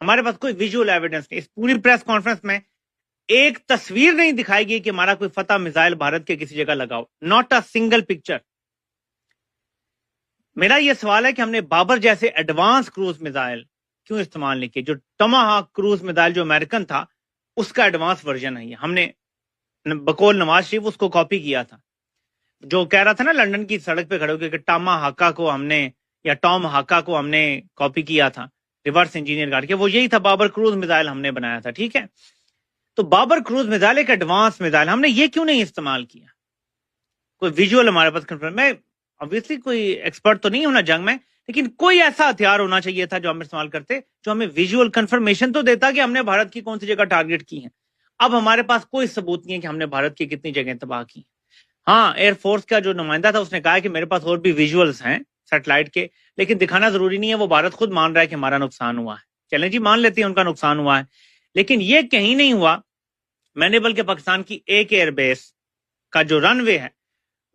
ہمارے پاس کوئی visual evidence نہیں. اس پوری پریس کانفرنس میں ایک تصویر نہیں دکھائی گئی کہ ہمارا کوئی فتح میزائل بھارت کے کسی جگہ لگاؤ. Not a single picture. میرا یہ سوال ہے کہ ہم نے بابر جیسے ایڈوانس کروز میزائل کیوں استعمال نہیں کیے؟ جو ٹماہاک کروز میزائل جو امریکن تھا اس کا ایڈوانس ورژن ہے. ہم نے بقول نواز شریف اس کو کاپی کیا تھا. جو کہہ رہا تھا نا لندن کی سڑک پہ کھڑے ہو کے کہ ٹاما ہاکا کو ہم نے یا ٹام ہاکا کو ہم نے کاپی کیا تھا ریورس انجینئر کر کے، وہ یہی تھا بابر کروز میزائل ہم نے بنایا تھا. ٹھیک ہے، تو بابر کروز میزائل ایک ایڈوانس میزائل، ہم نے یہ کیوں نہیں استعمال کیا؟ کوئی ویژول ہمارے پاس کنفرم. میں obviously کوئی ایکسپرٹ تو نہیں ہونا جنگ میں، لیکن کوئی ایسا ہتھیار ہونا چاہیے تھا جو ہم استعمال کرتے جو ہمیں ویژول کنفرمیشن تو دیتا کہ ہم نے بھارت کی کون سی جگہ ٹارگٹ کی ہیں. اب ہمارے پاس کوئی ثبوت نہیں ہے کہ ہم نے بھارت کی کتنی جگہیں تباہ کی. ہاں، ایئر فورس کا جو نمائندہ تھا اس نے کہا کہ میرے پاس اور بھی ویژولز ہیں سیٹلائٹ کے، لیکن دکھانا ضروری نہیں ہے. وہ بھارت خود مان رہا ہے کہ ہمارا نقصان ہوا ہے. چلیں جی، مان لیتے ہیں ان کا نقصان ہوا ہے، لیکن یہ کہیں نہیں ہوا میں نے بلکہ پاکستان کی ایک ایئر بیس کا جو رن وے ہے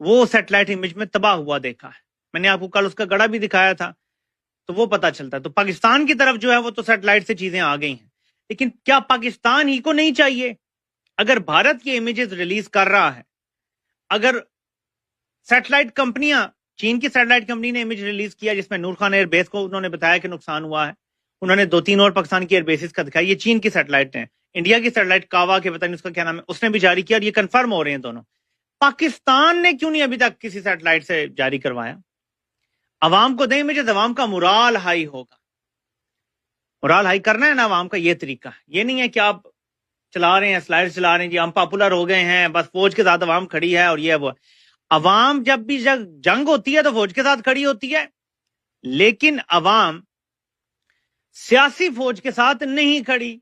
وہ سیٹلائٹ امیج میں تباہ ہوا دیکھا ہے. میں نے آپ کو کل اس کا گڑا بھی دکھایا تھا، تو وہ پتا چلتا ہے. تو پاکستان کی طرف جو ہے وہ تو سیٹلائٹ سے چیزیں آ گئی ہیں، لیکن کیا پاکستان ہی کو نہیں چاہیے؟ اگر بھارت کی امیجز ریلیز کر رہا ہے، اگر سیٹلائٹ کمپنیاں، چین کی سیٹلائٹ کمپنی نے امیج ریلیز کیا جس میں نور خان ایئر بیس کو انہوں نے بتایا کہ نقصان ہوا ہے، انہوں نے 2-3 اور پاکستان کی ایئر بیسز کا دکھایا، یہ چین کی سیٹلائٹ ہیں. انڈیا کی سیٹلائٹ کاوا کے پتہ نہیں اس کا کیا نام ہے، اس نے بھی جاری کیا، اور یہ کنفرم ہو رہے ہیں دونوں. پاکستان نے کیوں نہیں ابھی تک کسی سیٹلائٹ سے جاری کروایا؟ عوام کو دیں امیجز، عوام کا مورال ہائی ہوگا. مورال ہائی کرنا ہے نا عوام کا، یہ طریقہ ہے. یہ نہیں ہے کہ آپ چلا رہے ہیں سلائڈ چلا رہے ہیں جی ہم پاپولر ہو گئے ہیں، بس فوج کے ساتھ عوام کھڑی ہے اور یہ وہ. عوام جب بھی جنگ ہوتی ہے تو فوج کے ساتھ کھڑی ہوتی ہے، لیکن عوام سیاسی فوج کے ساتھ نہیں کھڑی.